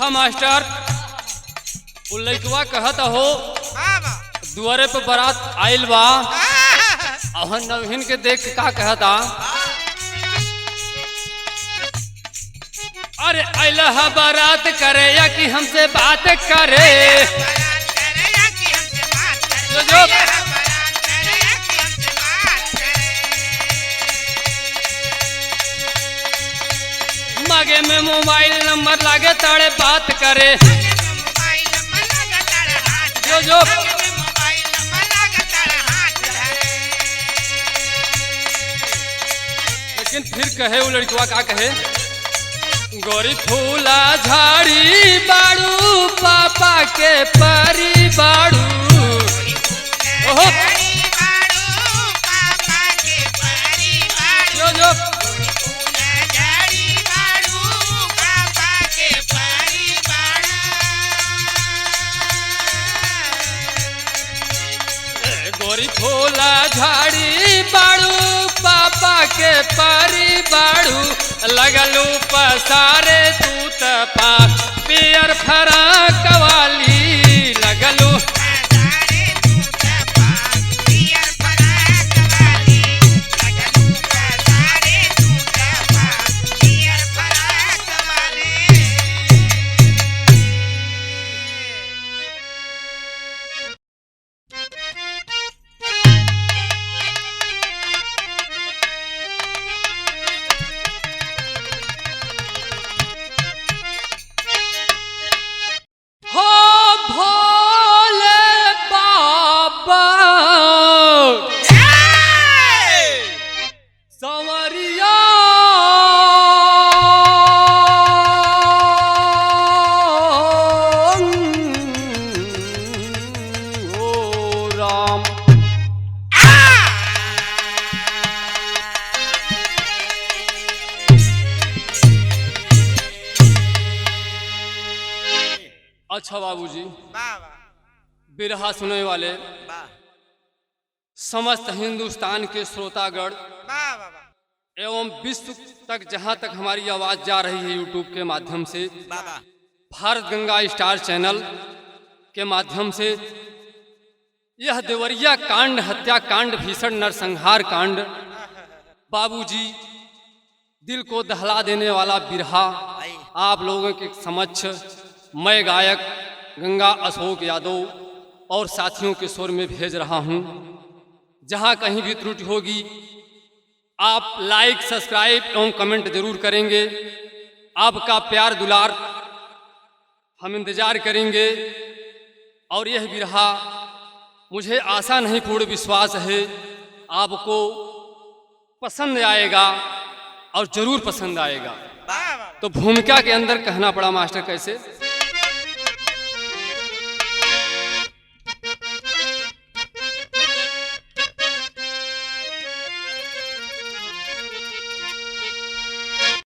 देखा मास्टर, उ लइकवा कहत हो दुआरे पे बारात आइल बा। और नवहीन के देख के का कहता, अरे आइला है बारात करे या कि हमसे बात करे। जो मागे में मोबाइल नंबर लागे ताड़े बात करे। जो लेकिन फिर कहे वो लड़कवा का कहे, गोरी फूला झाड़ी बाड़ू पापा के परी बाड़ू। ओहो जो गोरी फूला झाड़ी बाड़ू पापा के परी बाड़ू। लगलू पसारे तू तपा पियर फराक वाली। लगलू अच्छा बाबूजी, बिरहा सुनने वाले समस्त हिंदुस्तान के श्रोतागण एवं विश्व तक जहां तक हमारी आवाज जा रही है यूट्यूब के माध्यम से, भारत गंगा स्टार चैनल के माध्यम से, यह देवरिया कांड, हत्याकांड, भीषण नरसंहार कांड, बाबूजी दिल को दहला देने वाला बिरहा आप लोगों के समक्ष मैं गायक गंगा अशोक यादव और साथियों के स्वर में भेज रहा हूं। जहां कहीं भी त्रुटि होगी आप लाइक, सब्सक्राइब एवं कमेंट जरूर करेंगे। आपका प्यार दुलार हम इंतजार करेंगे। और यह बिरहा मुझे आशा नहीं पूर्ण विश्वास है आपको पसंद आएगा और जरूर पसंद आएगा। तो भूमिका के अंदर कहना पड़ा मास्टर कैसे,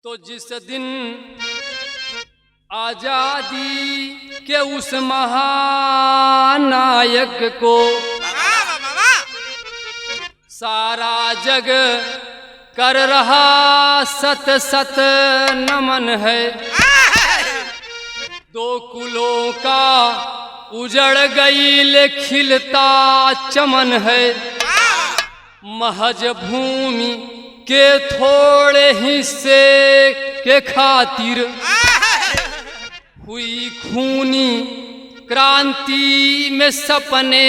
तो जिस दिन आजादी के उस महानायक को सारा जग कर रहा सत सत नमन है। दो कुलों का उजड़ गई ले खिलता चमन है। महज भूमि के थोड़े हिस्से के खातिर हुई खूनी क्रांति में सपने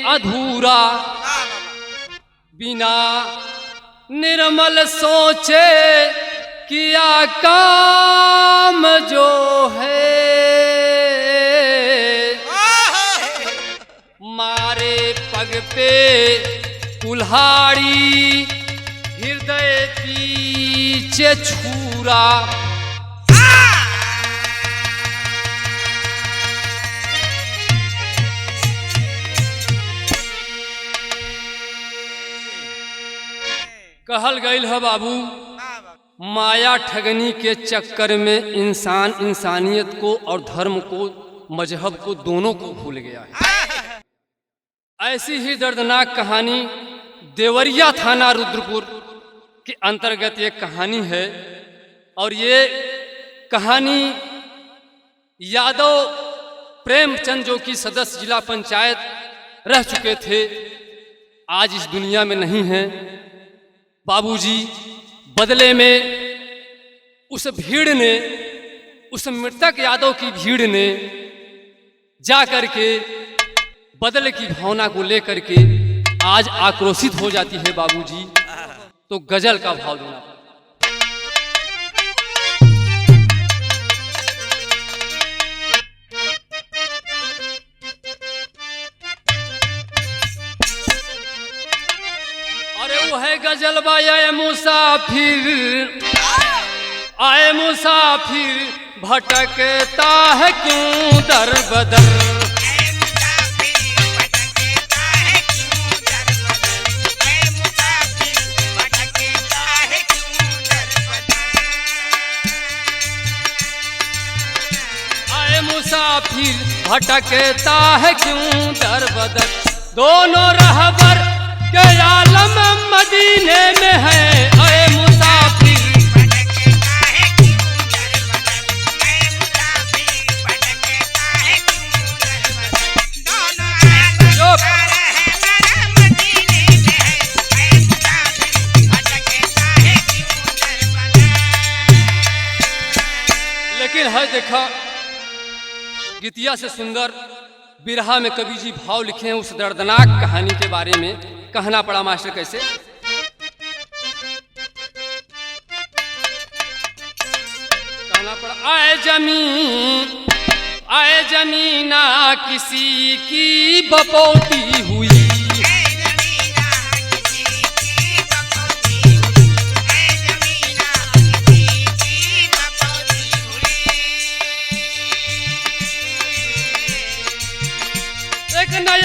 अधूरा। बिना निर्मल सोचे किया काम जो है, मारे पग पे कुल्हाड़ी हृदय पीछे छूरा। कहल गईल है बाबू, माया ठगनी के चक्कर में इंसान इंसानियत को और धर्म को, मजहब को, दोनों को भूल गया है। ऐसी ही दर्दनाक कहानी देवरिया थाना रुद्रपुर के अंतर्गत एक कहानी है। और ये कहानी यादव प्रेमचंद जो कि सदस्य जिला पंचायत रह चुके थे, आज इस दुनिया में नहीं हैं। बाबूजी बदले में उस भीड़ ने, उस मृतक यादव की भीड़ ने जा करके बदले की भावना को लेकर के आज आक्रोशित हो जाती है बाबूजी, तो गजल का भाव देना। अरे वो है गजल बाए मुसाफिर, आए मुसाफिर भटकता है क्यों दर बदर। मुसाफिर भटकता है क्यों दर बदर, दोनों रहबर के आलम मदीने में है। अरे मुसाफिर भटकता है क्यों दर बदर, अरे मुसाफिर भटकता है क्यों दर बदर, दोनों रहबर मदीने में है। अरे मुसाफिर भटकता है क्यों दर बदर। लेकिन है देखा गीतिया से सुंदर बिरहा में कवि जी भाव लिखे हैं उस दर्दनाक कहानी के बारे में। कहना पड़ा मास्टर कैसे, कहना पड़ा आए जमीना किसी की बपौती हुई,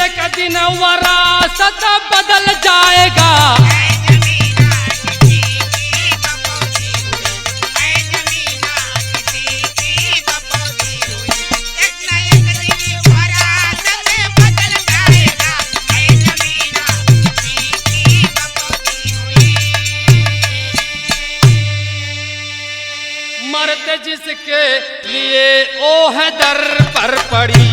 एक दिन वरासत बदल जाएगा। मरते जिसके लिए ओ है दर पर पड़ी,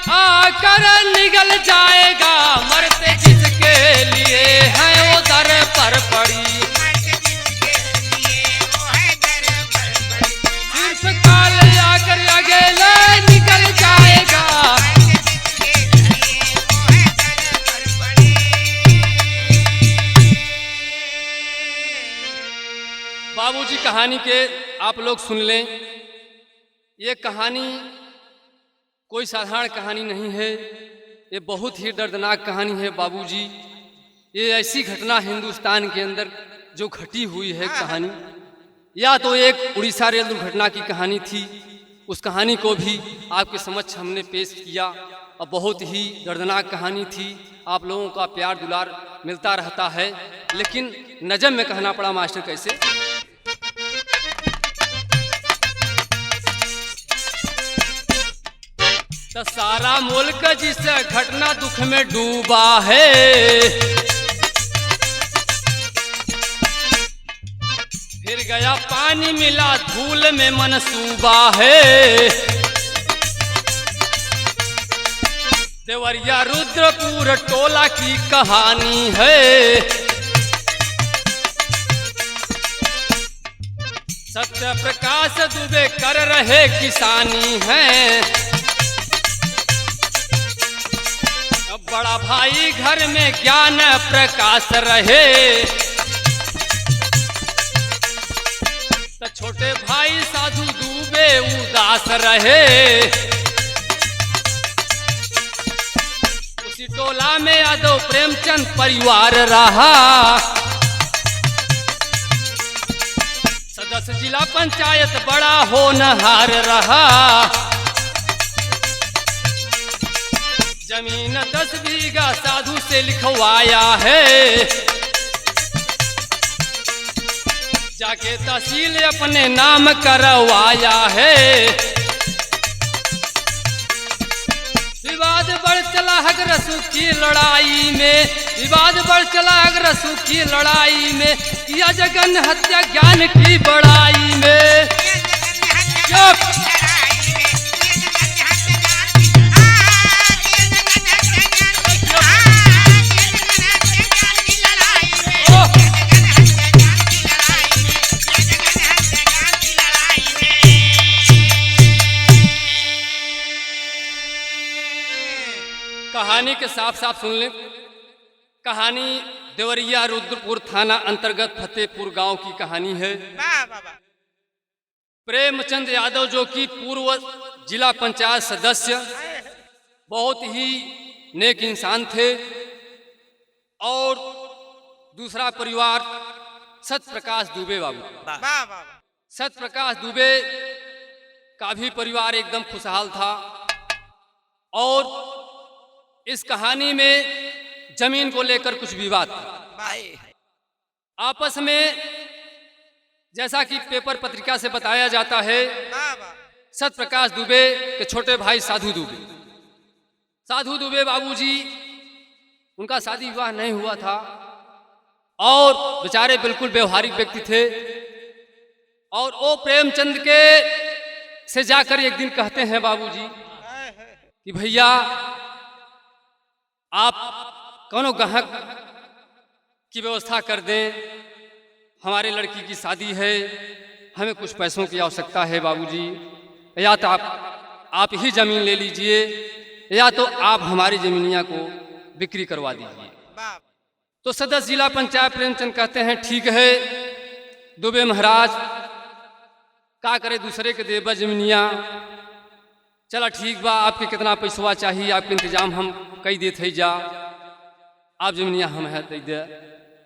आकर निगल जाएगा। मरते जिसके लिए है वो दर पर पड़ी, सिर्फ काल आकर अकेले निकल जाएगा। बाबूजी कहानी के आप लोग सुन लें, ये कहानी कोई साधारण कहानी नहीं है, ये बहुत ही दर्दनाक कहानी है बाबूजी। ये ऐसी घटना हिंदुस्तान के अंदर जो घटी हुई है कहानी, या तो एक उड़ीसा रेल दुर्घटना की कहानी थी, उस कहानी को भी आपके समक्ष हमने पेश किया और बहुत ही दर्दनाक कहानी थी। आप लोगों का प्यार दुलार मिलता रहता है, लेकिन नज़म में कहना पड़ा मास्टर कैसे, तो सारा मुल्क जिस घटना दुख में डूबा है, फिर गया पानी मिला धूल में मनसूबा है। देवरिया रुद्रपुर टोला की कहानी है, सत्य प्रकाश दुबे कर रहे किसानी है। बड़ा भाई घर में ज्ञान प्रकाश रहे, तो छोटे भाई साधु डूबे उदास रहे। उसी टोला में यादव प्रेमचंद परिवार रहा, सदस्य जिला पंचायत बड़ा होनहार रहा। जमीन 10 बीघा साधु से लिखवाया है, जाके तहसील अपने नाम करवाया है। विवाद बढ़ते चला हगरसू की लड़ाई में, विवाद बढ़ चला हगरसू की लड़ाई में, किया जगन हत्या ज्ञान की बड़ाई में। कहानी के साफ साफ सुन लें। कहानी देवरिया रुद्रपुर थाना अंतर्गत फतेहपुर गांव की कहानी है। प्रेमचंद यादव जो कि पूर्व जिला पंचायत सदस्य, बहुत ही नेक इंसान थे। और दूसरा परिवार सत्यप्रकाश दुबे बाबू, सत्यप्रकाश दुबे का भी परिवार एकदम खुशहाल था। और इस कहानी में जमीन को लेकर कुछ विवाद था आपस में। जैसा कि पेपर पत्रिका से बताया जाता है, सत्यप्रकाश दुबे के छोटे भाई साधु दुबे बाबूजी, उनका शादी विवाह नहीं हुआ था और बेचारे बिल्कुल व्यवहारिक व्यक्ति थे। और वो प्रेमचंद के से जाकर एक दिन कहते हैं बाबूजी कि भैया आप कौनो ग्राहक की व्यवस्था कर दें, हमारे लड़की की शादी है, हमें कुछ पैसों की आवश्यकता है बाबूजी, या तो आप ही जमीन ले लीजिए या तो आप हमारी जमीनिया को बिक्री करवा दीजिए। तो सदस्य जिला पंचायत प्रेमचंद कहते हैं ठीक है दुबे महाराज, का करे दूसरे के देबा जमीनिया, चला ठीक बा, आपके कितना पैसवा चाहिए आपके इंतजाम हम कई देते है जा, आप जमीनिया हम है दे दे,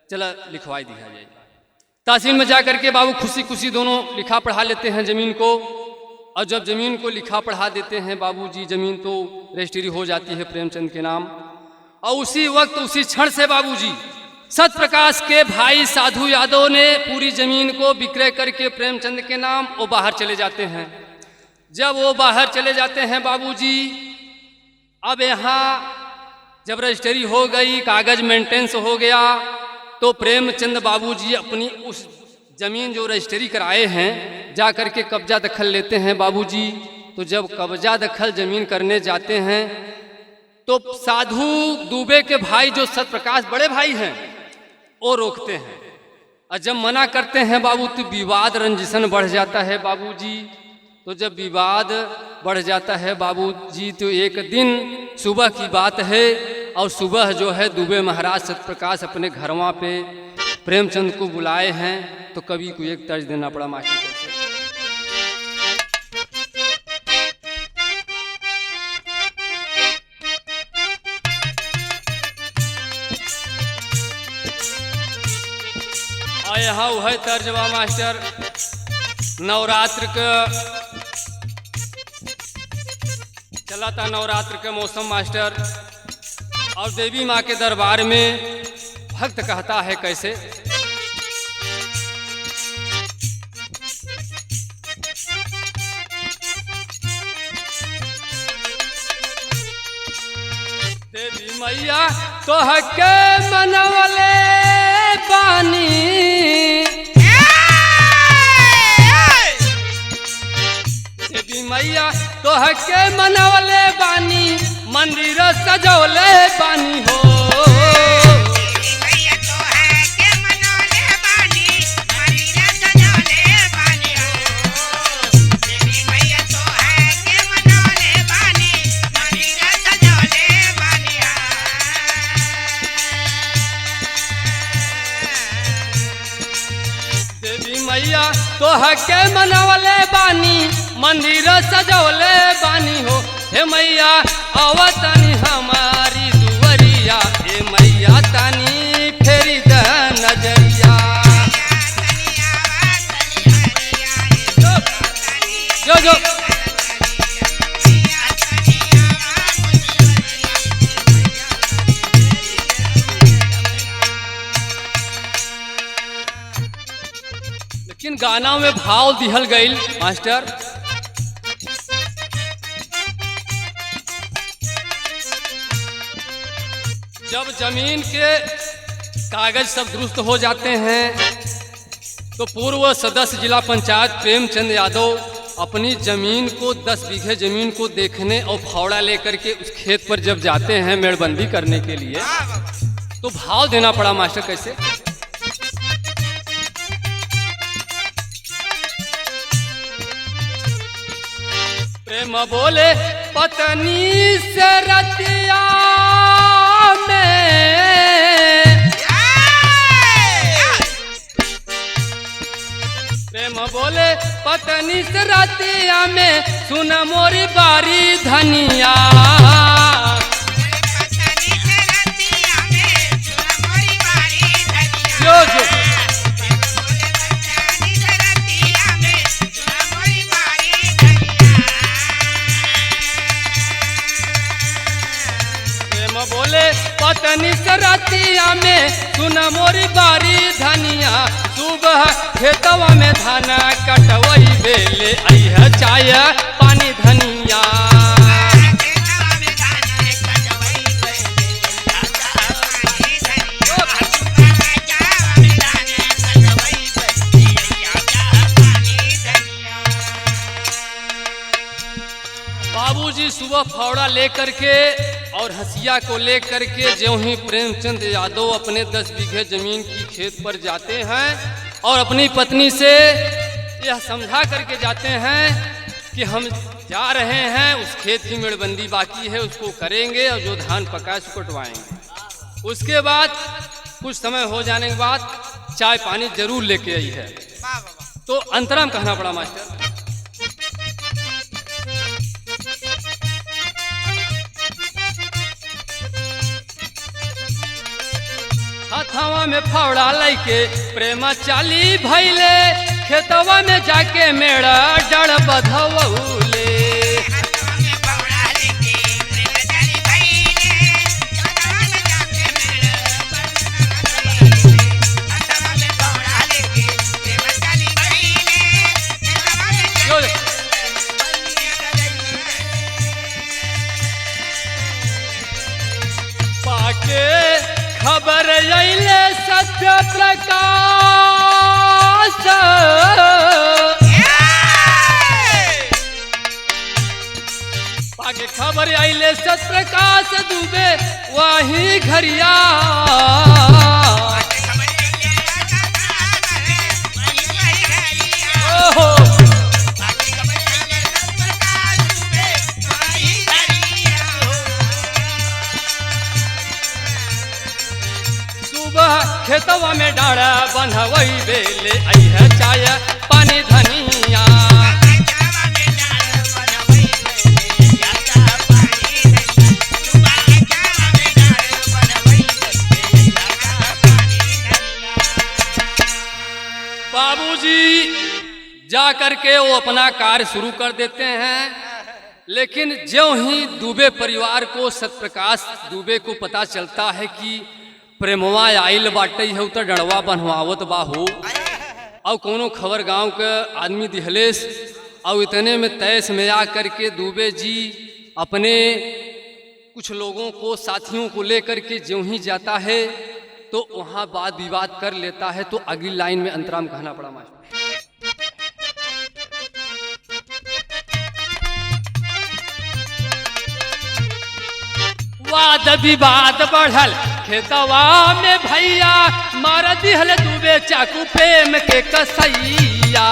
चला लिखवाई दिया जाए। तहसील में जा करके बाबू खुशी खुशी दोनों लिखा पढ़ा लेते हैं जमीन को। और जब जमीन को लिखा पढ़ा देते हैं बाबूजी, जमीन तो रजिस्ट्री हो जाती है प्रेमचंद के नाम। और उसी वक्त उसी क्षण से बाबूजी सत्यप्रकाश के भाई साधु यादव ने पूरी जमीन को विक्रय करके प्रेमचंद के नाम वो बाहर चले जाते हैं। जब वो बाहर चले जाते हैं बाबूजी, अब यहाँ जब रजिस्ट्री हो गई, कागज मेंटेनेंस हो गया, तो प्रेमचंद बाबूजी अपनी उस जमीन जो रजिस्ट्री कराए हैं जा करके कब्जा दखल लेते हैं बाबूजी। तो जब कब्जा दखल जमीन करने जाते हैं तो साधु दुबे के भाई जो सत्यप्रकाश बड़े भाई हैं वो रोकते हैं। और जब मना करते हैं बाबू तो विवाद रंजिशन बढ़ जाता है बाबूजी। तो जब विवाद बढ़ जाता है बाबूजी तो एक दिन सुबह की बात है, और सुबह जो है दुबे महाराज सत्यप्रकाश अपने घरवा पे प्रेमचंद को बुलाए हैं। तो कवि को एक तर्ज देना पड़ा मास्टर कैसे। और यहाँ वह तर्जवा मास्टर, नवरात्र का चला था, नवरात्र के मौसम मास्टर, और देवी माँ के दरबार में भक्त कहता है कैसे। देवी मैया तो हके मनवले पानी, देवी मैया तो हके मनवले बानी, मंदिर सजौले बानी हो। मैया तो हके मनवले बानी, मंदिर सजौले बानी हो। हे मैया आवतनी हमारी दुवरिया, हे मैया तनी फेरी द नजरिया। जो जो लेकिन गाना में भाव दिहल गईल मास्टर। जब जमीन के कागज सब दुरुस्त हो जाते हैं तो पूर्व सदस्य जिला पंचायत प्रेमचंद यादव अपनी जमीन को 10 बीघे जमीन को देखने और फावड़ा लेकर के उस खेत पर जब जाते हैं मेड़बंदी करने के लिए तो भाव देना पड़ा मास्टर कैसे। प्रेम बोले पत्नी से रतिया में, प्रेम बोले पत्नी से रतिया में सुन मोरी बारी धनिया। जो जो बोले पत्नी से रतिया में सुन मोरी बारी धनिया। सुबह खेतवा में धान कटवई बेले अइह चाय पानी धनिया। बाबूजी सुबह फावड़ा लेकर के और हंसिया को लेकर के जो ही प्रेमचंद यादव अपने 10 बीघे जमीन की खेत पर जाते हैं और अपनी पत्नी से यह समझा करके जाते हैं कि हम जा रहे हैं, उस खेत की मेड़बंदी बाकी है उसको करेंगे और जो धान पका है उसको कटवाएंगे। उसके बाद कुछ समय हो जाने के बाद चाय पानी जरूर लेके आई है। तो अंतराम कहना पड़ा मास्टर। हथवा में फावड़ा लैके प्रेमा चाली भैले खेतवा में जाके मेड़ा डर बधवले। पाके खबर अइले सत्य प्रकाश, पाके खबर अइले सत्य प्रकाश दुबे वही घरिया। खेतवा में डाड़ा बंधवई बेले अइह चाय पानी धनिया। बाबूजी जा करके वो अपना कार्य शुरू कर देते हैं, लेकिन जो ही दुबे परिवार को सत्यप्रकाश दुबे को पता चलता है कि प्रेमवा आइल बाटे है तो डड़वा बनवावत बाहू और कोनो खबर गांव के आदमी दिहलेस और इतने में तैस में आ करके दुबे जी अपने कुछ लोगों को साथियों को लेकर के ज्यों ही जाता है तो वहाँ वाद विवाद कर लेता है। तो अगली लाइन में अंतराम कहना पड़ा मास्टर। वाद विवाद बढ़ल खेतवा में भैया मार दिहल दुबे चाकू प्रेम के कसैया।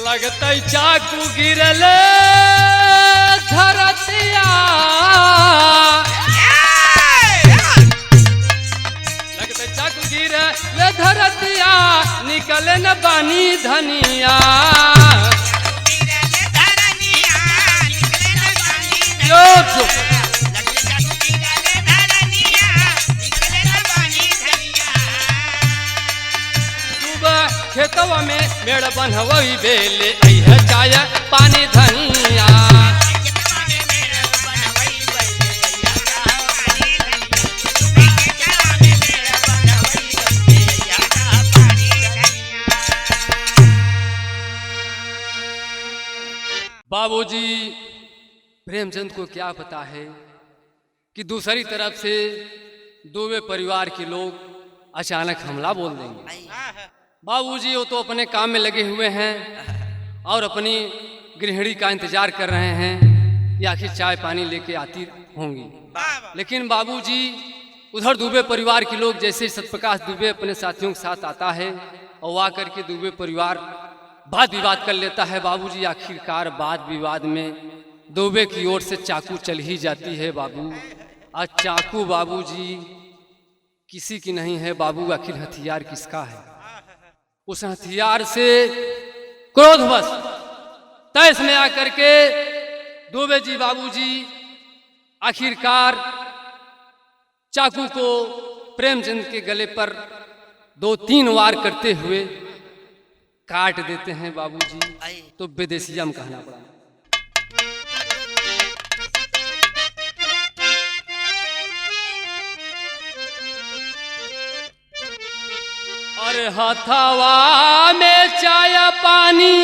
लगते चाकू गिरल धरतिया, लगते चाकू गिरल धरतिया निकले न बानी धनिया। खेतवा में मेड़ बनवई बेले अइह चाय पानी धनिया। बाबूजी प्रेमचंद को क्या पता है कि दूसरी तरफ से दुबे परिवार के लोग अचानक हमला बोल देंगे। बाबूजी वो तो अपने काम में लगे हुए हैं और अपनी गृहिणी का इंतजार कर रहे हैं कि आखिर चाय पानी लेके आती होंगी। लेकिन बाबूजी उधर दुबे परिवार के लोग, जैसे सत्यप्रकाश दुबे अपने साथियों के साथ आता है और आकर के दुबे परिवार वाद विवाद कर लेता है। बाबूजी आखिरकार वाद विवाद में दुबे की ओर से चाकू चल ही जाती है बाबू। आज चाकू बाबूजी किसी की नहीं है बाबू, आखिर हथियार किसका है? उस हथियार से क्रोधवश तैस में आकर के दुबे जी बाबूजी आखिरकार चाकू को प्रेमचंद के गले पर 2-3 वार करते हुए काट देते हैं बाबूजी। तो विदेशिया में कहना पड़ा। अरे हथवा में चाय पानी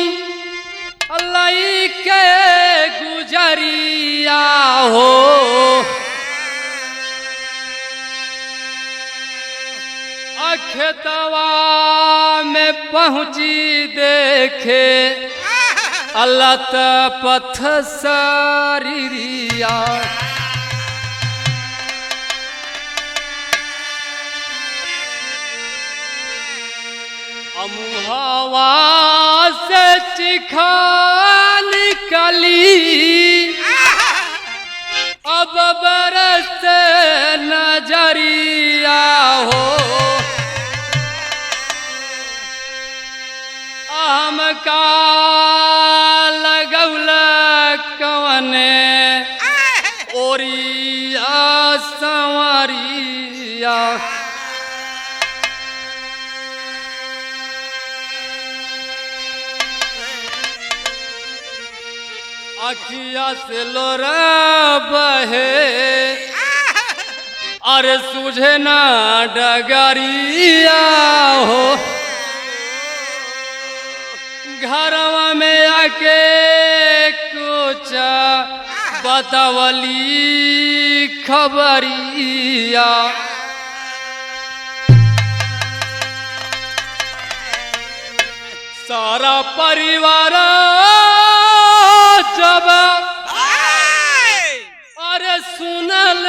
लई के गुजरिया हो, खेतवा में पहुंची देखे अलत पथ सरिया। अमुहवा से चिखा निकली अब बरस नजरिया हो। हमका लगौल कवने ओरिया संवरिया। अखिया से लोरा बहे अरे सूझे ना डगरिया हो। घरवा में आके कुछ बतावली खबरिया। सारा परिवार जब अरे सुनल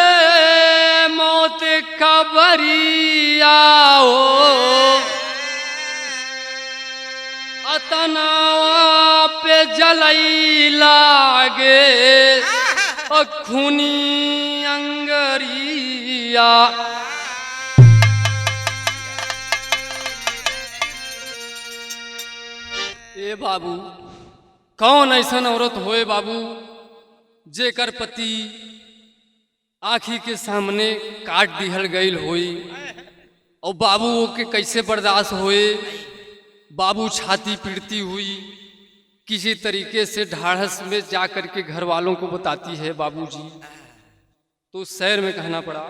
मौत खबरिया हो, तनावा पे जलई लागे खूनी अंगरिया। ए बाबू कौन ऐसन औरत होए बाबू जेकर पति आँखी के सामने काट दिहल गईल होई और बाबू के कैसे बर्दाश्त होए। बाबू छाती पीटती हुई किसी तरीके से ढाढ़स में जाकर के घर वालों को बताती है बाबूजी। तो शहर में कहना पड़ा।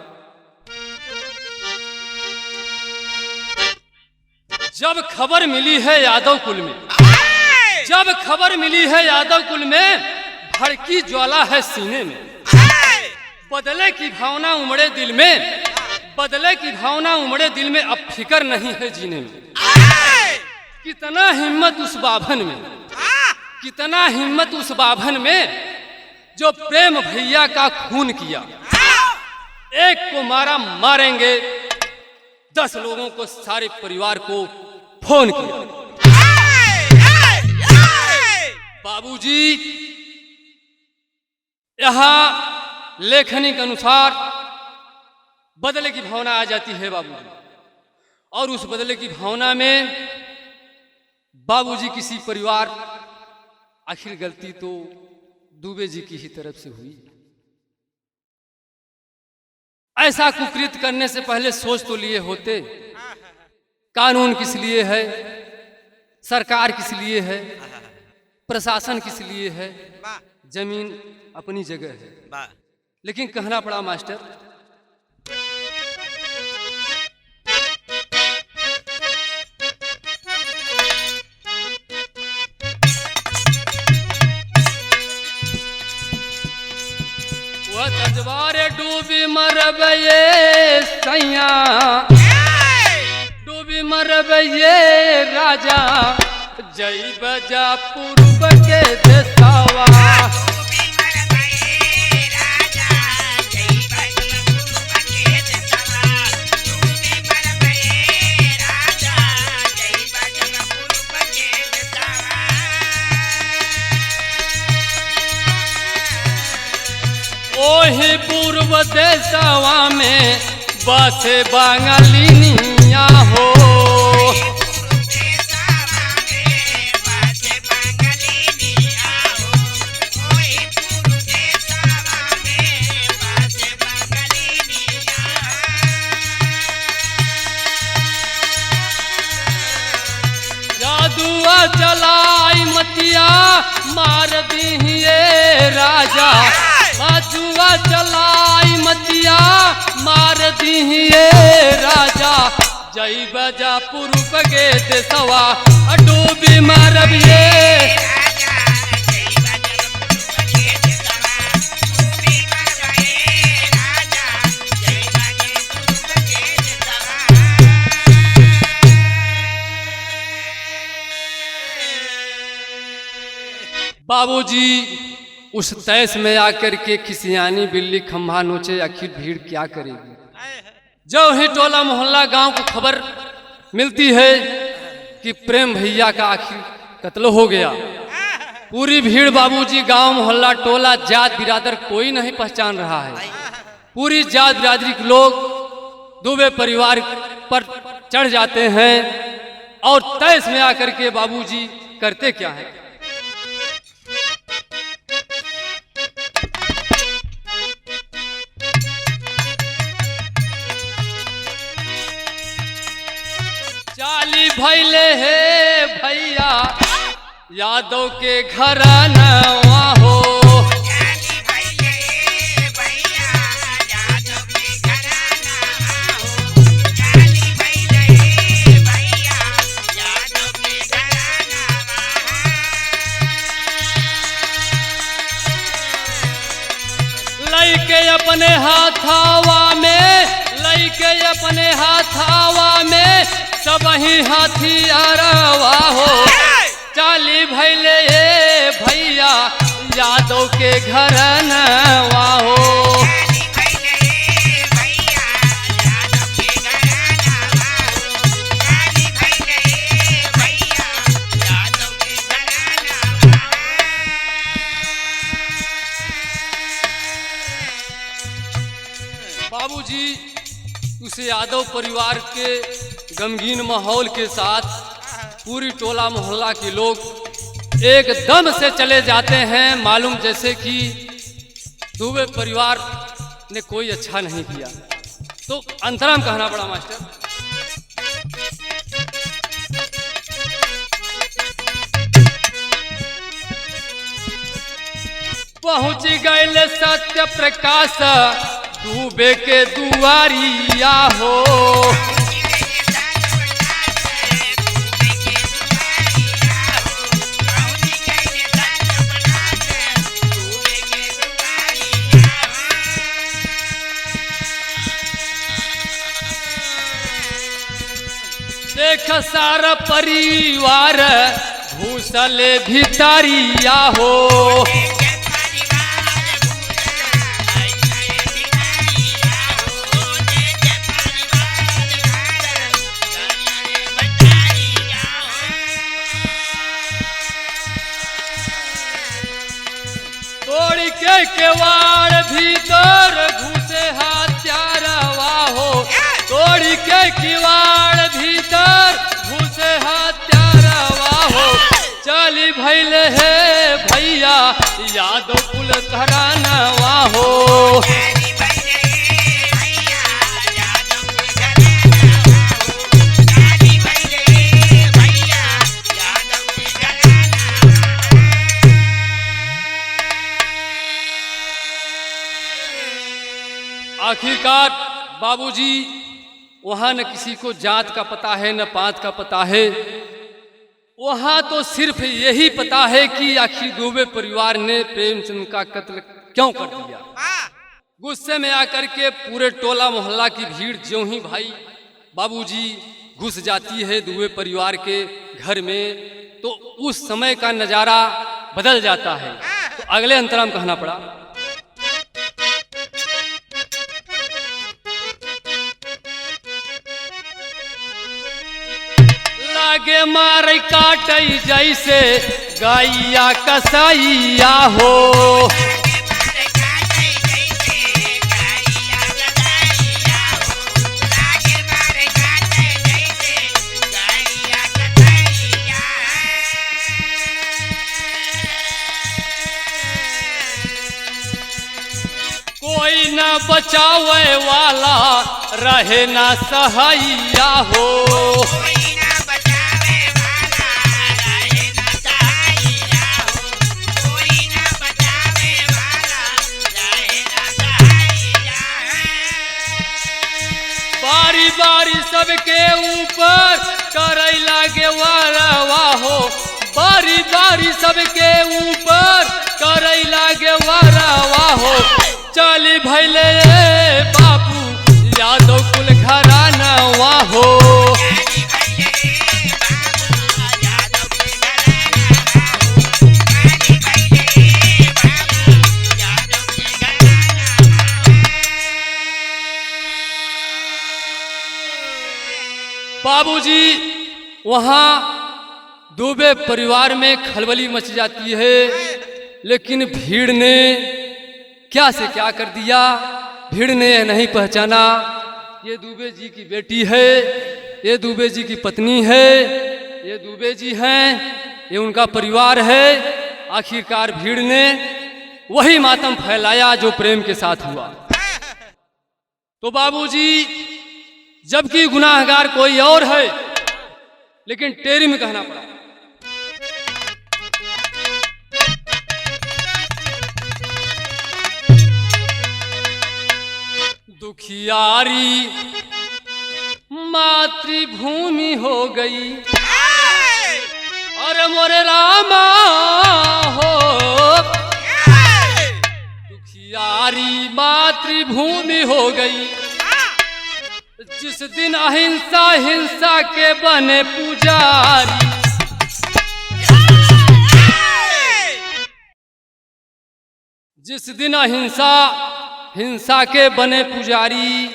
जब खबर मिली है यादव कुल में, जब खबर मिली है यादव कुल में, भड़की ज्वाला है सीने में। बदले की भावना उमड़े दिल में, बदले की भावना उमड़े दिल में, अब फिक्र नहीं है जीने में। कितना हिम्मत उस बाभन में, कितना हिम्मत उस बाभन में जो प्रेम भैया का खून किया। एक को मारा मारेंगे, 10 लोगों को, सारे परिवार को फोन किया। बाबूजी यहाँ लेखनी के अनुसार बदले की भावना आ जाती है बाबूजी, और उस बदले की भावना में बाबूजी किसी परिवार, आखिर गलती तो दुबे जी की ही तरफ से हुई। ऐसा कुकृत करने से पहले सोच तो लिए होते। कानून किस लिए है, सरकार किस लिए है, प्रशासन किस लिए है, जमीन अपनी जगह है, लेकिन कहना पड़ा मास्टर। डूबी मरब ये सैया, डूबी मरब ये राजा, जई बजा पूर्व के देसावा। ओही पूर्व देशवा में बसे बंगालिनिया हो। जादुआ चलाई मतिया मार दिए राजा, जादुआ चलाई मतिया मार दिए राजा, जई बजा पूर्व के देसवा डूबी मारब ये। बाबूजी उस तैस में आकर के खिसियानी बिल्ली खंभा नोचे, आखिर भीड़ क्या करेगी। जो ही टोला मोहल्ला गांव को खबर मिलती है कि प्रेम भैया का आखिर कत्ल हो गया, पूरी भीड़ बाबूजी गांव मोहल्ला टोला जात बिरादर कोई नहीं पहचान रहा है। पूरी जात बिरादरी के लोग दुबे परिवार पर चढ़ जाते हैं और तैस में आकर के बाबूजी करते क्या है। चाली भैले हे भैया यादव के घरानवा हो। लइके अपने हाथावा में, लइके अपने हाथावा में सब ही हथियारवा हो। चाली भैले ए भैया यादव के घरनवा हो। बाबूजी उस यादव परिवार के गमगीन माहौल के साथ पूरी टोला मोहल्ला के लोग एकदम से चले जाते हैं, मालूम जैसे कि दुबे परिवार ने कोई अच्छा नहीं किया। तो अंतराम कहना पड़ा मास्टर। पहुंच गए सत्य प्रकाश दुबे के दुआरिया हो। देख सारा परिवार घुसले भितरिया हो। तोड़ के केवाड़ भीतर घुसे हत्यारवा हो। तोड़ के किवाड़ भीतर घुसे हत्यारवा हो। चली भैले हे भैया यादव कुल घरानवा हो। आखिरकार बाबूजी वहां न किसी को जात का पता है न पात का पता है, वहां तो सिर्फ यही पता है कि आखिर दुबे परिवार ने प्रेमचंद का कत्ल क्यों कर दिया। गुस्से में आकर के पूरे टोला मोहल्ला की भीड़ ज्यों ही भाई बाबूजी घुस जाती है दुबे परिवार के घर में, तो उस समय का नजारा बदल जाता है। तो अगले अंतराम कहना पड़ा, लागे मारे काटई जैसे गाइया कसाइया हो, कोई न बचावे वाला रहे ना सहाइया हो, बारी बारी सबके ऊपर करई लागे वारवा हो, बारी बारी सबके ऊपर करई लागे वारवा हो, चली भैले बापू यादव कुल घरानवा हो, बाबूजी वहां दुबे परिवार में खलबली मच जाती है, लेकिन भीड़ ने क्या से क्या कर दिया। भीड़ ने नहीं पहचाना ये दुबे जी की बेटी है, ये दुबे जी की पत्नी है, ये दुबे जी हैं, ये उनका परिवार है। आखिरकार भीड़ ने वही मातम फैलाया जो प्रेम के साथ हुआ। तो बाबूजी जबकि गुनाहगार कोई और है, लेकिन टेरी में कहना पड़ा, दुखियारी मातृभूमि हो गई, अरे मोरे रामा हो, दुखियारी मातृभूमि हो गई, जिस दिन अहिंसा हिंसा के बने पुजारी, जिस दिन अहिंसा हिंसा के बने पुजारी,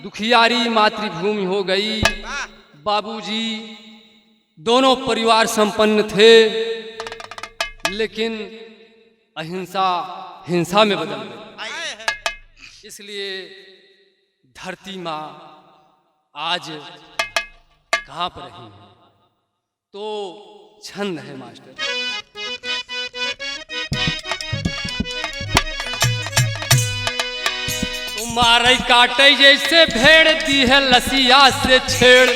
दुखियारी मातृभूमि हो गई। बाबूजी दोनों परिवार संपन्न थे, लेकिन अहिंसा हिंसा में बदल गई। इसलिए धरती माँ आज कहाँ पर रही है? तो छंद है मास्टर, तुम्हारे काटे जैसे भेड़ दी है लसिया से छेड़,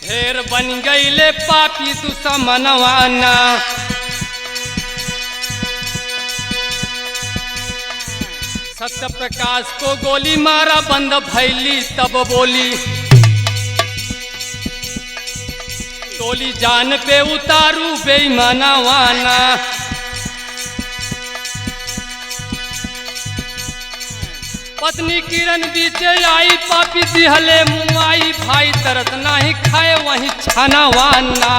ढेर बन गई ले पापी दुश्मनवाना, सत्य प्रकाश को गोली मारा बंद भैली तब बोली, टोली जान पे उतारू बेईमानवाना, पत्नी किरण बीचे आई पापी दिहले मुआई, भाई तरत नहीं खाए वहीं छानावाना।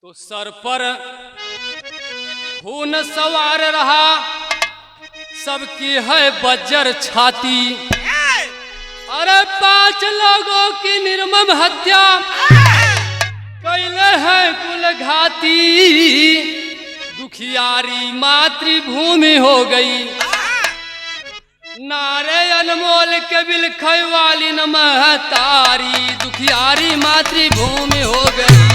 तो सर पर खून सवार रहा, सबकी है बज्जर छाती, अरे 5 लोगों की निर्मम हत्या कैले है कुल घाती, दुखियारी मातृभूमि हो गई, नारे अनमोल के बिलखै वाली न महतारी, दुखियारी मातृभूमि हो गई।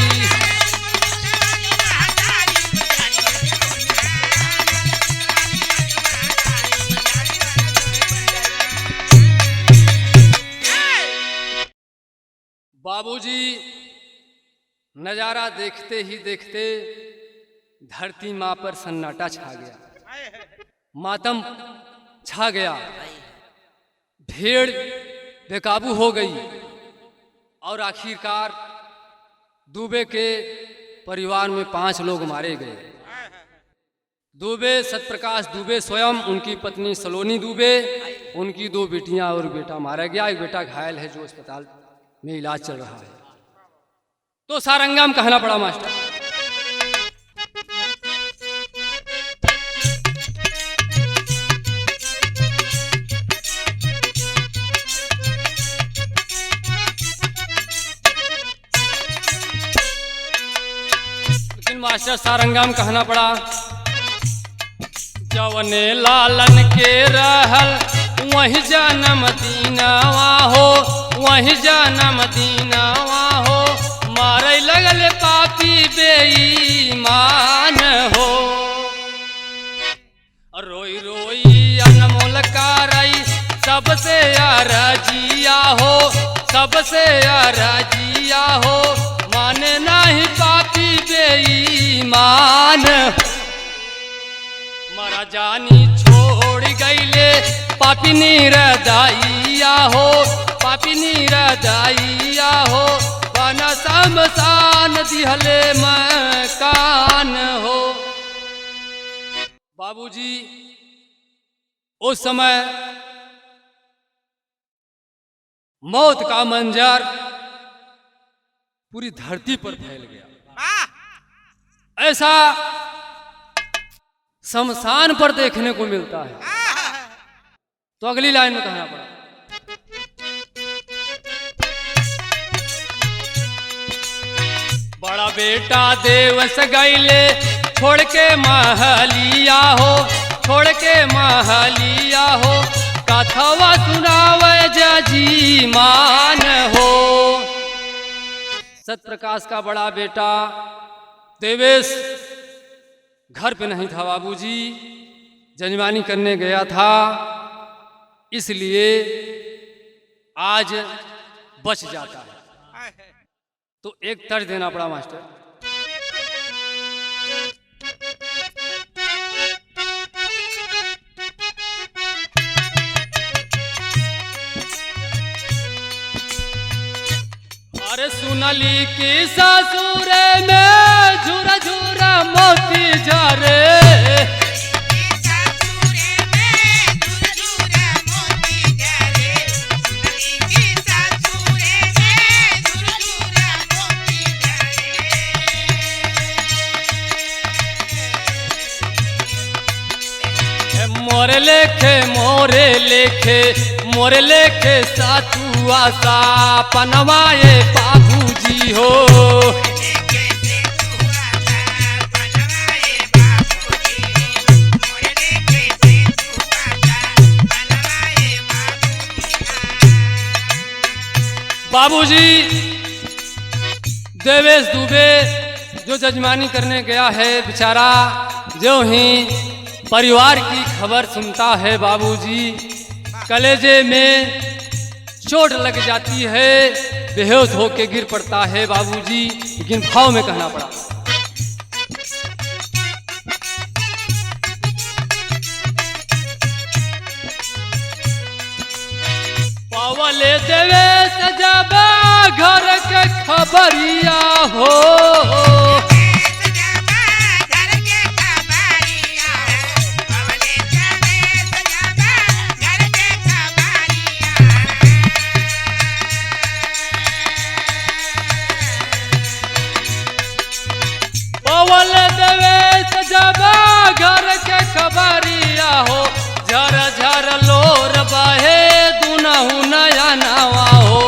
बाबूजी नजारा देखते ही देखते धरती माँ पर सन्नाटा छा गया, मातम छा गया, भीड़ बेकाबू हो गई और आखिरकार दुबे के परिवार में 5 लोग मारे गए। दुबे सत्यप्रकाश दुबे स्वयं, उनकी पत्नी सलोनी दुबे, उनकी 2 बेटियां और बेटा मारा गया। एक बेटा घायल है जो अस्पताल में इलाज चल रहा है। तो सारंगाम कहना पड़ा मास्टर। लेकिन मास्टर सारंगाम कहना पड़ा, जवने लालन के रहल वही जन्म दीनावा हो, वही जन्म दीनावा हो, मारे लगल पापी बेईमान हो। रोई रोई अनमोल कारई सबसे अरजिया हो, सबसे अरजिया हो, माने नहीं पापी बेईमान। मरा जानी छोड़ गईले पापी निरदाइया हो, पापी निरदाइया हो, बना शमशान दिहले मकान हो। बाबूजी उस समय मौत का मंजर पूरी धरती पर फैल गया। ऐसा शमशान पर देखने को मिलता है। तो अगली लाइन में कहना पड़ा, बड़ा बेटा देवस गईले छोड़ के महलिया हो, छोड़ के महलिया हो, कथवा सुनावे जजी मान हो। सत्यप्रकाश का बड़ा बेटा देवेश घर पे नहीं था बाबूजी, जजमानी करने गया था, इसलिए आज बच जाता है। तो एक तर्ज देना पड़ा मास्टर। अरे सुनली कि ससुर में झुरा झुरा मोती झरे, मोरे लेखे मोरे लेखे मोरे लेखे सातुआ सा पनवाए बाबूजी हो। बाबूजी देवेश दुबे जो जजमानी करने गया है बेचारा, जो ही परिवार की खबर सुनता है बाबूजी, कलेजे में चोट लग जाती है, बेहोश होके गिर पड़ता है बाबूजी। लेकिन भाव में कहना पड़ा, पावले देवेश जब घर के खबरिया हो, घर के खबरिया हो, झर झर लोर बहे दुनहु नया नवा हो।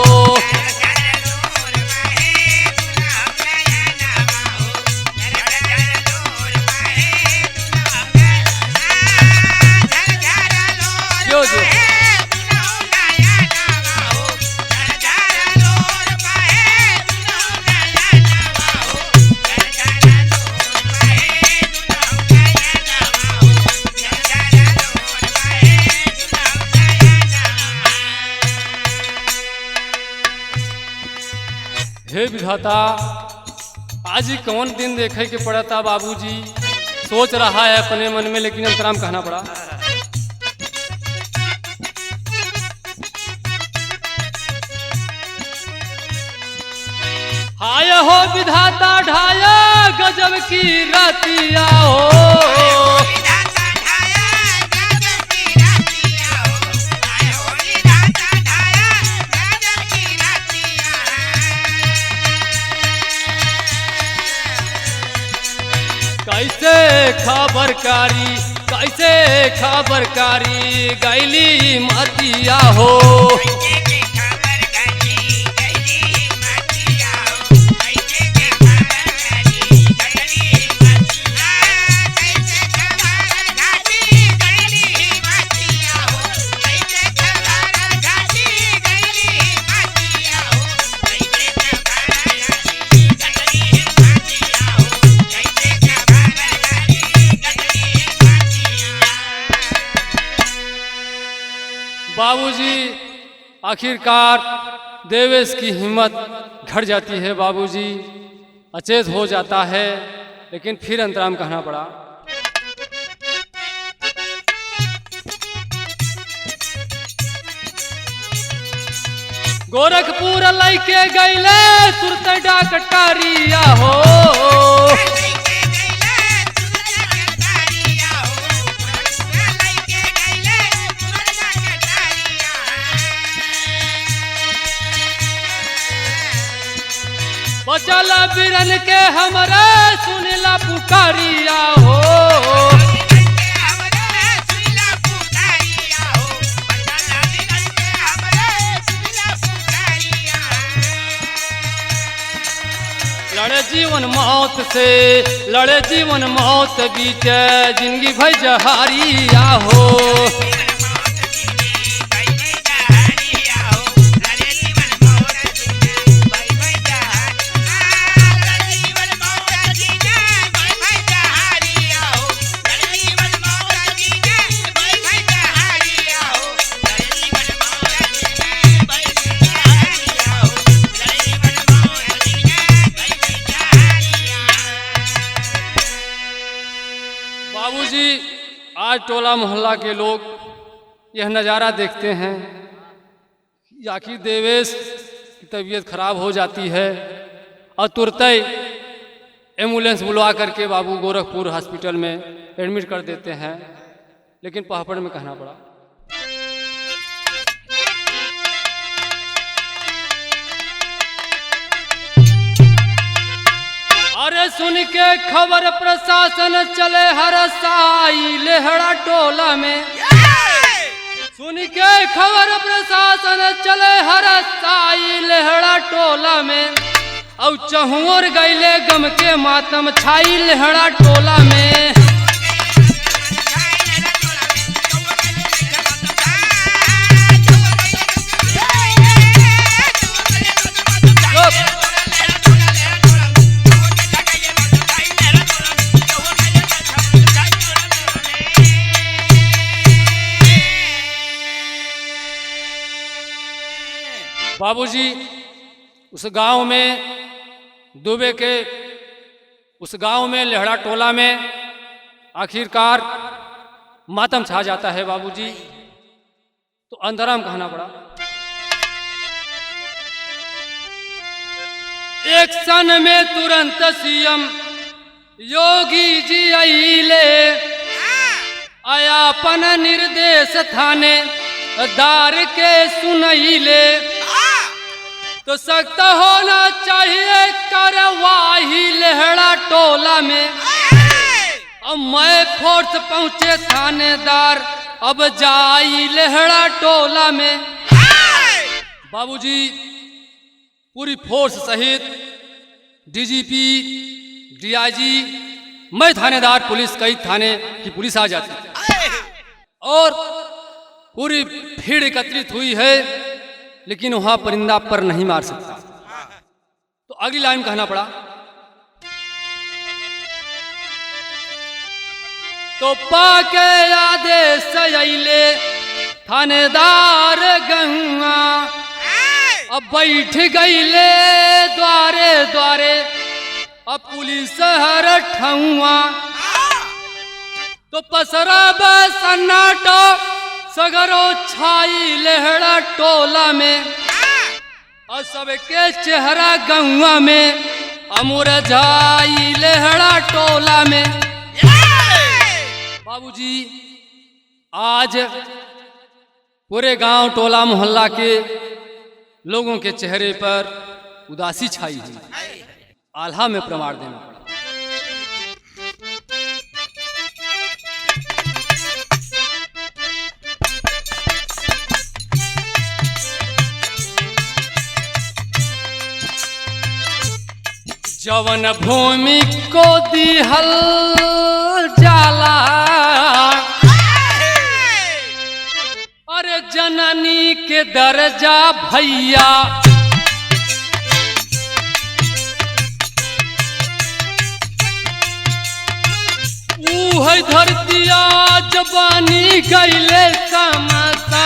विधाता, आज ही कौन दिन देखे के पड़ा था बाबूजी। सोच रहा है अपने मन में, लेकिन अंतराम कहना पड़ा। हाय हो विधाता ढाया गजब की रातिया हो। कैसे खबरकारी गैली मतिया हो। बाबूजी आखिरकार देवेश की हिम्मत घट जाती है, बाबूजी अचेत हो जाता है, लेकिन फिर अंतराम कहना पड़ा। गोरखपुर लैके गईले तुरते डाकटारिया हो। बचल बिरन के हमरे सुनिला पुकारिया हो। लड़े जीवन मौत से, लड़े जीवन मौत बीच जिंदगी भई जहारिया हो। बाबूजी आज टोला मोहल्ला के लोग यह नज़ारा देखते हैं कि आखिर देवेश की तबीयत खराब हो जाती है और तुरंत एम्बुलेंस बुलवा करके बाबू गोरखपुर हॉस्पिटल में एडमिट कर देते हैं, लेकिन पहाड़ में कहना पड़ा। अरे सुन के खबर प्रशासन चले हर साई लेहड़ा टोला में। सुन के खबर प्रशासन चले हर साई लेहड़ा टोला में। और चहुर गईले गम के मातम छाई लेहड़ा टोला में। बाबूजी उस गांव में दुबे के उस गांव में लेहड़ा टोला में आखिरकार मातम छा जाता है बाबूजी। तो अंतराम कहना पड़ा। एक क्षण में तुरंत सीएम योगी जी आइले। आयापन निर्देश थाने दार के सुनैले। तो सख्त होना चाहिए कार्रवाई लेहड़ा टोला में। अब मैं फोर्स पहुंचे थानेदार अब जाई लेहड़ा टोला में। बाबूजी पूरी फोर्स सहित डीजीपी डीआईजी मैं थानेदार पुलिस कई थाने की पुलिस आ जाती और पूरी भीड़ एकत्रित हुई है, लेकिन वहां परिंदा पर नहीं मार सकता। तो अगली लाइन कहना पड़ा। तो पाके आदेश अइले थानेदार गंगा। अब बैठ गईले द्वारे द्वारे अब पुलिस हर ठुआ तो पसरा सन्नाटा सगरो छाई लेहड़ा टोला में और सबके चेहरा गौआ में अमुर जाई लेहड़ा टोला में। बाबूजी आज पूरे गांव टोला मोहल्ला के लोगों के चेहरे पर उदासी छाई है। आल्हा में प्रमाण देना पड़ा। जवन भूमि को दिहल जाला अरे जननी के दर्जा भैया है धरतिया जबानी गईले समता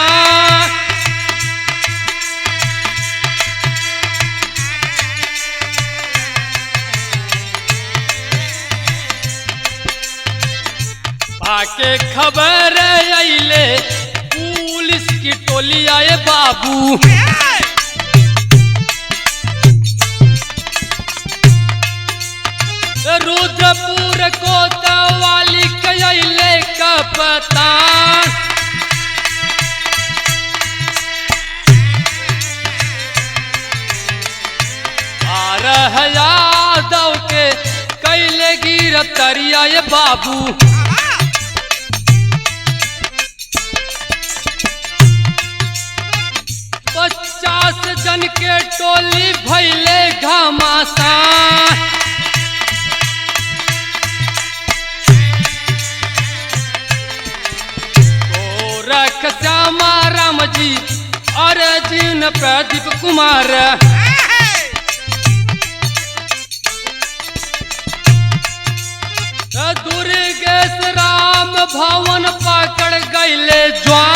आके खबर आइले पुलिस की टोली आए बाबू रुद्रपुर को तवाली कैले कप्तान आ रहा यादव के कैले गिरफ्तारिया ये बाबू 50 जन के टोली भैले घमासान गोरख श्यामा राम जी अर्जुन प्रदीप कुमार दुर्गेश राम भवन पकड़ गईले ज्वान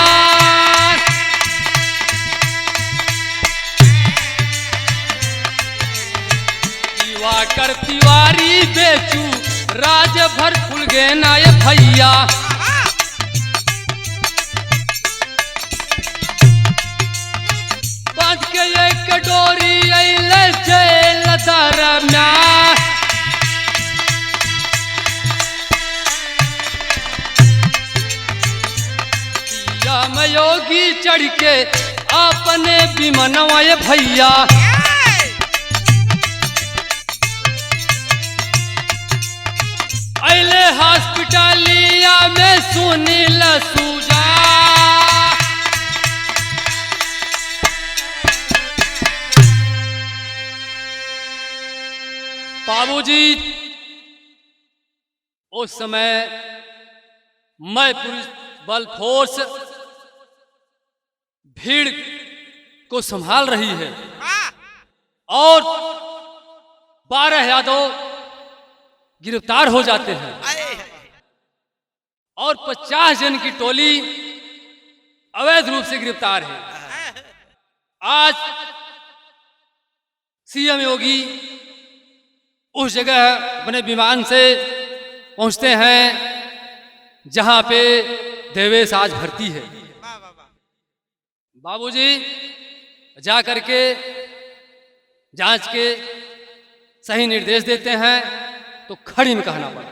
कर तिवारी बेचू राजभर खुल गए नाय भैया बांध के एक डोरी अइले जेल दरम्यान में योगी चढ़ के अपने विमनवा भैया अले हॉस्पिटलिया में सुनील सूजा बाबूजी उस समय मैं पुलिस बल फोर्स भीड़ को संभाल रही है और 12 यादव गिरफ्तार हो जाते हैं और 50 जन की टोली अवैध रूप से गिरफ्तार है। आज सीएम योगी उस जगह अपने विमान से पहुंचते हैं जहां पे देवेश आज भर्ती है। बाबूजी जा करके जांच के सही निर्देश देते हैं तो खड़ी में कहना पड़ा।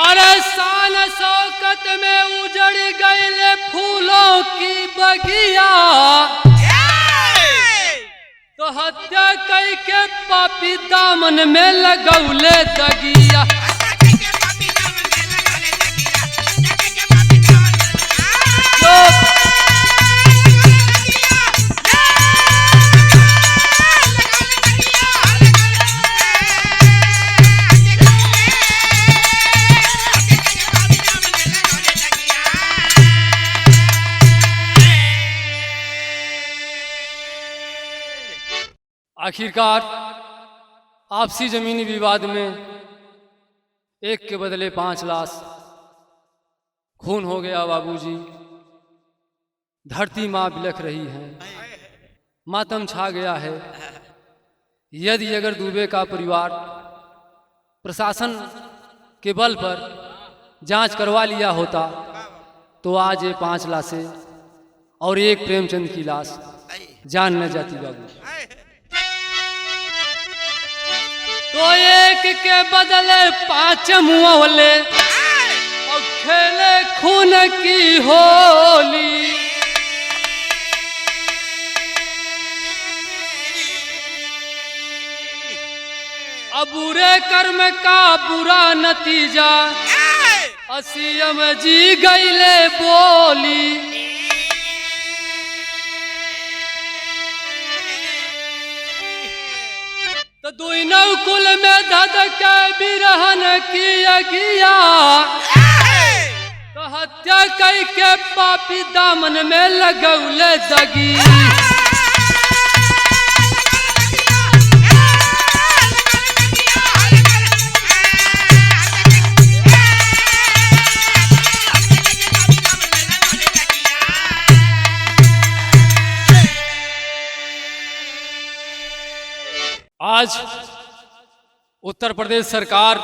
अरे शान शौकत में उजड़ गए फूलों की बगिया तो हत्या कई के पापी दामन में लगौले दगिया। आखिरकार आपसी जमीनी विवाद में एक के बदले 5 लाश, खून हो गया बाबूजी। धरती माँ बिलख रही है, मातम छा गया है। यदि अगर दुबे का परिवार प्रशासन के बल पर जांच करवा लिया होता तो आज ये 5 लाशें और एक प्रेमचंद की लाश जान न जाती बाबू। तो एक के बदले 5 मुआवले और खेले खून की होली। अब बुरे कर्म का बुरा नतीजा असीम जी गईले बोली। तो दुइनौ कुल में धधक बिरहन की अगिया, तो हत्या कई के पापी दामन में लगौले दगी। आज उत्तर प्रदेश सरकार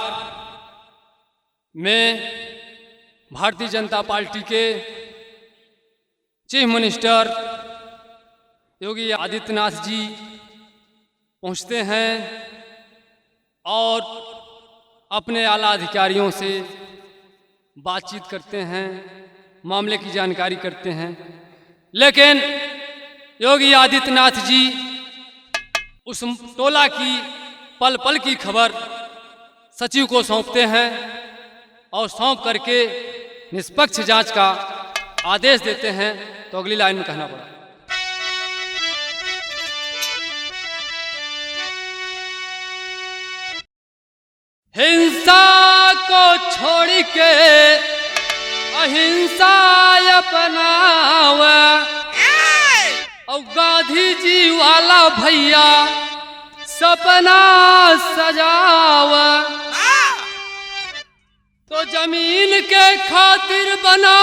में भारतीय जनता पार्टी के चीफ मिनिस्टर योगी आदित्यनाथ जी पहुंचते हैं और अपने आला अधिकारियों से बातचीत करते हैं, मामले की जानकारी करते हैं। लेकिन योगी आदित्यनाथ जी उस टोला की पल पल की खबर सचिव को सौंपते हैं और सौंप करके निष्पक्ष जांच का आदेश देते हैं। तो अगली लाइन में कहना पड़ा, हिंसा को छोड़ के अहिंसा अपनावा और गांधी जी वाला भैया सपना सजावा। तो जमीन के खातिर बना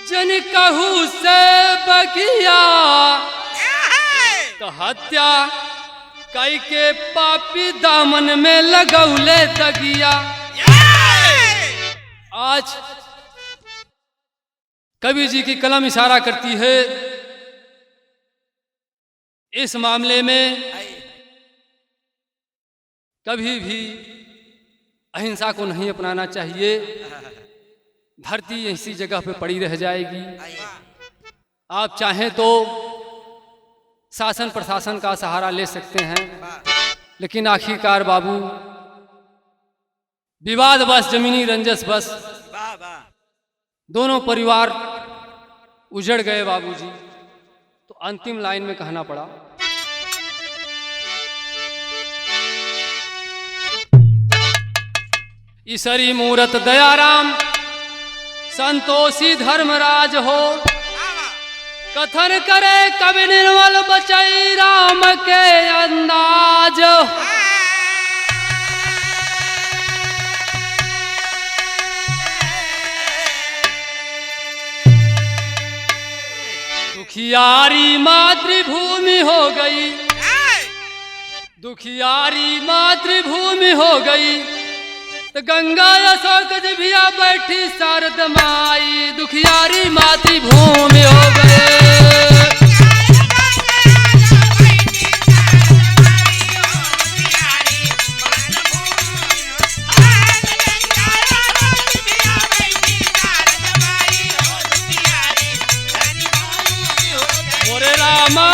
जन कहू से बगिया, तो हत्या कई के पापी दामन में लगौले दगिया। आज कबीर जी की कलम इशारा करती है, इस मामले में कभी भी अहिंसा को नहीं अपनाना चाहिए। धरती इसी जगह पे पड़ी रह जाएगी। आप चाहें तो शासन प्रशासन का सहारा ले सकते हैं, लेकिन आखिरकार बाबू विवाद बस, जमीनी रंजस बस, दोनों परिवार उजड़ गए बाबूजी। तो अंतिम लाइन में कहना पड़ा, ईश्वरी मूरत दयाराम संतोषी धर्मराज हो, कथन करे कवि निर्मल बचई राम के अंदाज। दुखियारी मातृभूमि हो गई, दुखियारी मातृभूमि हो गई, तो गंगा अशोक जिभिया बैठी शारद माई। दुखियारी मातृभूमि हो गए, मोरे रामा